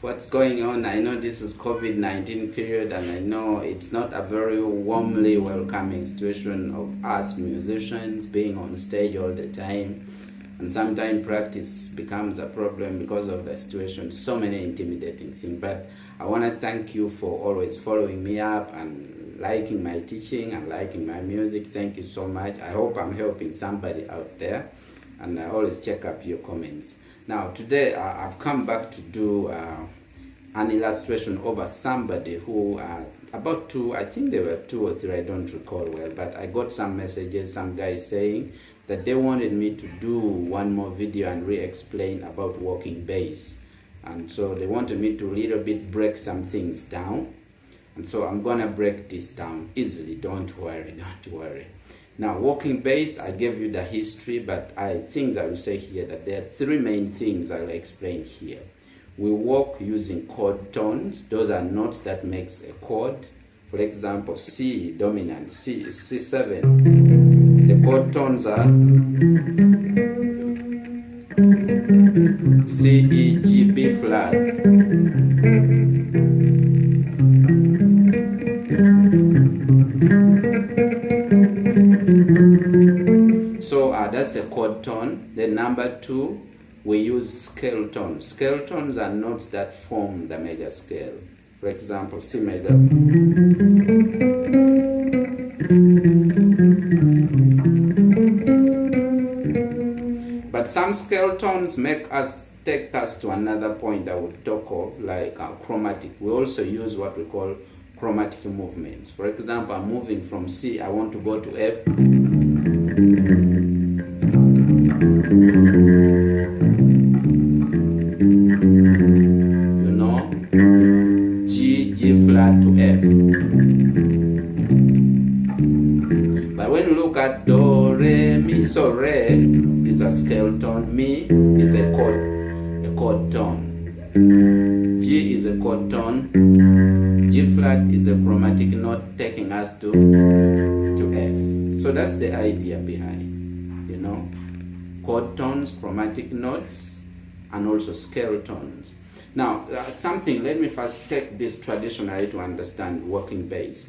What's going on? I know this is COVID-19 period, and I know it's not a very warmly welcoming situation of us musicians being on stage all the time, and sometimes practice becomes a problem because of the situation. So many intimidating things, but I want to thank you for always following me up and liking my teaching and liking my music. Thank you so much. I hope I'm helping somebody out there, and I always check up your comments. Now today I've come back to do an illustration over somebody who about two, I think there were 2 or 3, I don't recall well, but I got some messages, some guys saying that they wanted me to do one more video and re-explain about walking bass, and so they wanted me to little bit break some things down, and so I'm gonna break this down easily. Don't worry. Now, walking bass, I gave you the history, but things I will say here that there are 3 main things I'll explain here. We walk using chord tones. Those are notes that makes a chord. For example, C dominant, C7. The chord tones are C, E, G, B flat. So that's a chord tone. Then number 2, we use scale tones. Scale tones are notes that form the major scale. For example, C major. But some scale tones take us to another point I would talk of, like chromatic. We also use what we call chromatic movements. For example, I'm moving from C, I want to go to F. You know, G flat to F. But when you look at Do, Re, Mi, so Re is a scale tone, Mi is a chord tone, G is a chord tone, G flat is a chromatic note taking us to F. So that's the idea behind, you know, chord tones, chromatic notes, and also scale tones. Now, let me first take this traditionally to understand walking bass.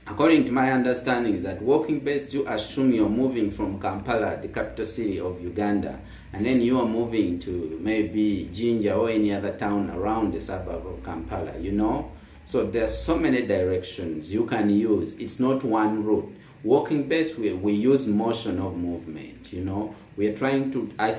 According to my understanding is that walking bass, you assume you're moving from Kampala, the capital city of Uganda, and then you are moving to maybe Jinja or any other town around the suburb of Kampala, you know. So there's so many directions you can use. It's not one route. Walking bass, we use motion of movement, you know. We are trying to, I'm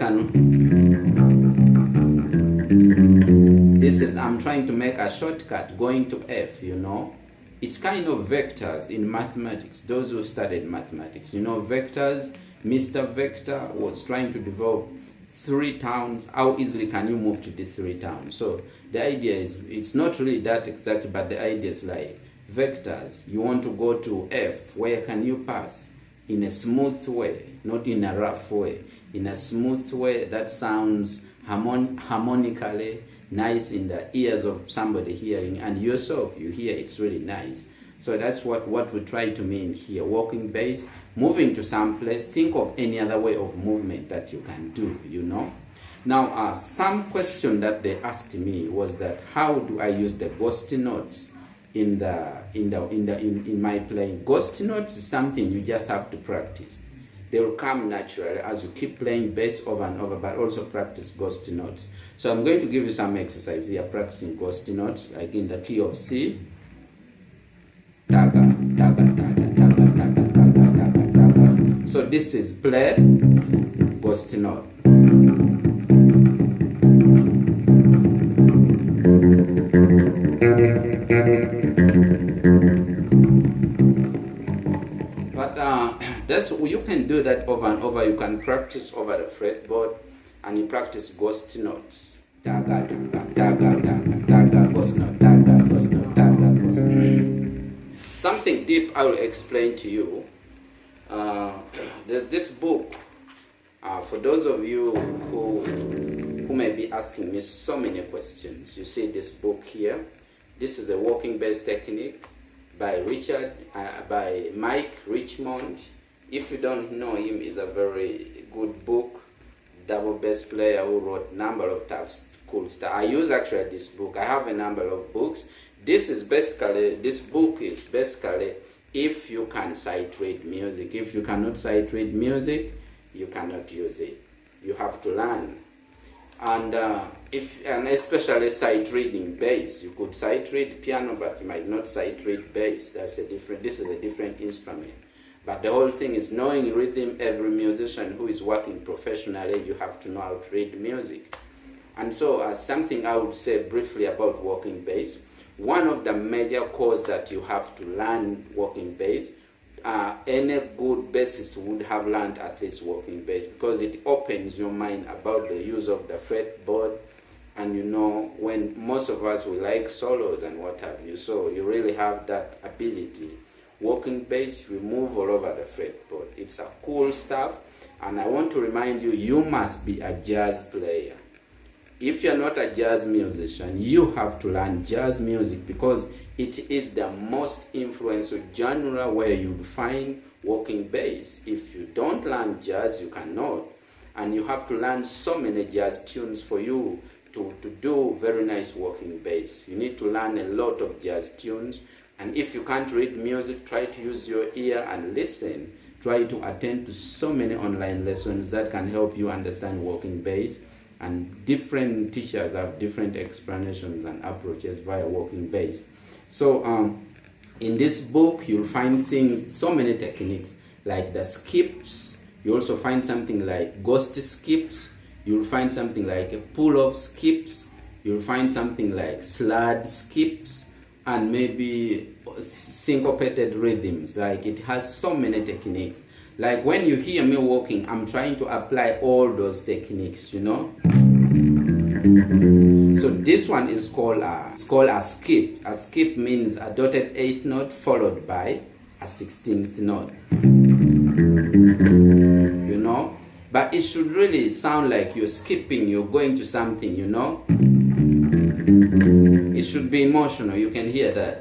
trying to make a shortcut going to F, you know. It's kind of vectors in mathematics. Those who studied mathematics, you know, vectors. Mr. Vector was trying to develop 3 towns. How easily can you move to the 3 towns? So the idea is, it's not really that exact, but the idea is like vectors. You want to go to F. Where can you pass? In a smooth way, not in a rough way. In a smooth way that sounds harmonically nice in the ears of somebody hearing, and yourself, you hear it's really nice. So that's what we try to mean here. Walking bass, moving to some place. Think of any other way of movement that you can do, you know. Now, some question that they asked me was that how do I use the ghost notes in my playing? Ghost notes is something you just have to practice. They will come naturally as you keep playing bass over and over, but also practice ghost notes. So I'm going to give you some exercise here, practicing ghost notes, like in the key of C. Taga, taga, taga, taga, taga, taga, taga, taga. So this is play, ghost note. can do that over and over. You can practice over the fretboard, and you practice ghost notes. Daga, daga, daga, daga, daga, ghost note, daga, ghost note, daga, ghost note. Something deep I will explain to you. There's this book. For those of you who may be asking me so many questions, you see this book here. This is a walking bass technique by by Mike Richmond. If you don't know him, he's a very good book, double bass player who wrote a number of tough, cool stuff. I use actually this book. I have a number of books. This book is basically if you can sight read music. If you cannot sight read music, you cannot use it. You have to learn. And especially sight reading bass. You could sight read piano, but you might not sight read bass. This is a different instrument. But the whole thing is knowing rhythm. Every musician who is working professionally, you have to know how to read music. And so something I would say briefly about walking bass. One of the major cores that you have to learn walking bass, any good bassist would have learned at least walking bass, because it opens your mind about the use of the fretboard. And you know, when most of us, we like solos and what have you, so you really have that ability. Walking bass, you move all over the fretboard. It's a cool stuff, and I want to remind you, you must be a jazz player. If you're not a jazz musician, you have to learn jazz music, because it is the most influential genre where you find walking bass. If you don't learn jazz, you cannot. And you have to learn so many jazz tunes for you to do very nice walking bass. You need to learn a lot of jazz tunes. And if you can't read music, try to use your ear and listen. Try to attend to so many online lessons that can help you understand walking bass. And different teachers have different explanations and approaches via walking bass. So in this book, you'll find things, so many techniques, like the skips. You also find something like ghost skips. You'll find something like a pull-off skips. You'll find something like slide skips, and maybe syncopated rhythms. Like, it has so many techniques. Like when you hear me walking, I'm trying to apply all those techniques, you know. So this one is called a skip. A skip means a dotted 8th note followed by a 16th note. You know? But it should really sound like you're skipping, you're going to something, you know? It should be emotional, you can hear that.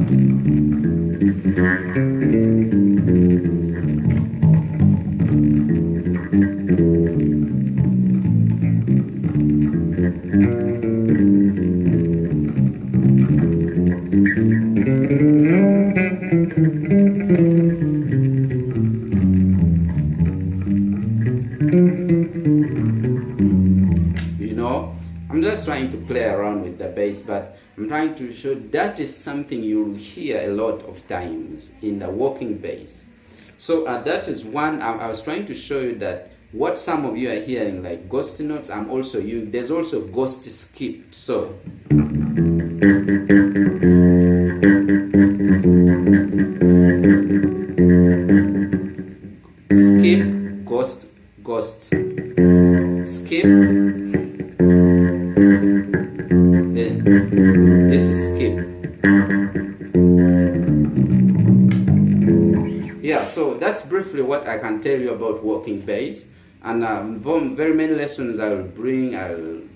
You know, I'm just trying to play around with the bass, but I'm trying to show that is something you'll hear a lot of times in the walking bass. So that is one. I was trying to show you that what some of you are hearing, like ghost notes, I'm also using. There's also ghost skip. So skip, ghost, ghost, skip. Then this is skip. Yeah, so that's briefly what I can tell you about walking bass. And very many lessons I'll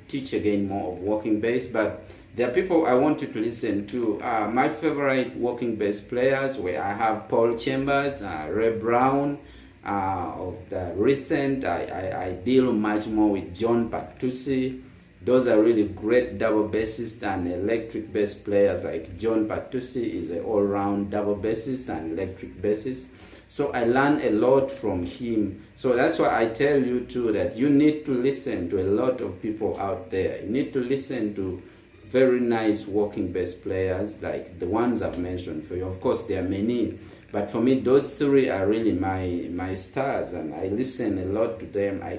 teach again more of walking bass. But there are people I want you to listen to. My favorite walking bass players, where I have Paul Chambers, Ray Brown. Of the recent, I deal much more with John Pattucci. Those are really great double bassists and electric bass players. Like John Pattucci is an all-round double bassist and electric bassist. So I learned a lot from him. So that's why I tell you too that you need to listen to a lot of people out there. You need to listen to very nice walking bass players like the ones I've mentioned for you. Of course, there are many, but for me, those three are really my stars, and I listen a lot to them. I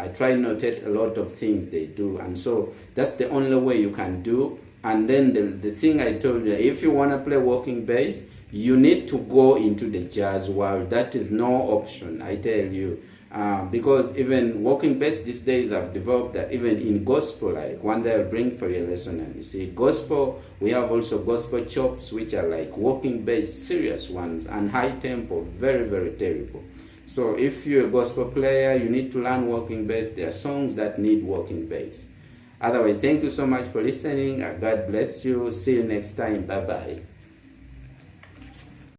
try to notate a lot of things they do, and so that's the only way you can do. And then the thing I told you, if you want to play walking bass, you need to go into the jazz world. That is no option, I tell you. Because even walking bass these days, I've developed that even in gospel, like one day I'll bring for you a lesson. And you see, gospel, we have also gospel chops, which are like walking bass, serious ones, and high tempo, very, very terrible. So if you're a gospel player, you need to learn walking bass. There are songs that need walking bass. Otherwise, thank you so much for listening. God bless you. See you next time. Bye-bye.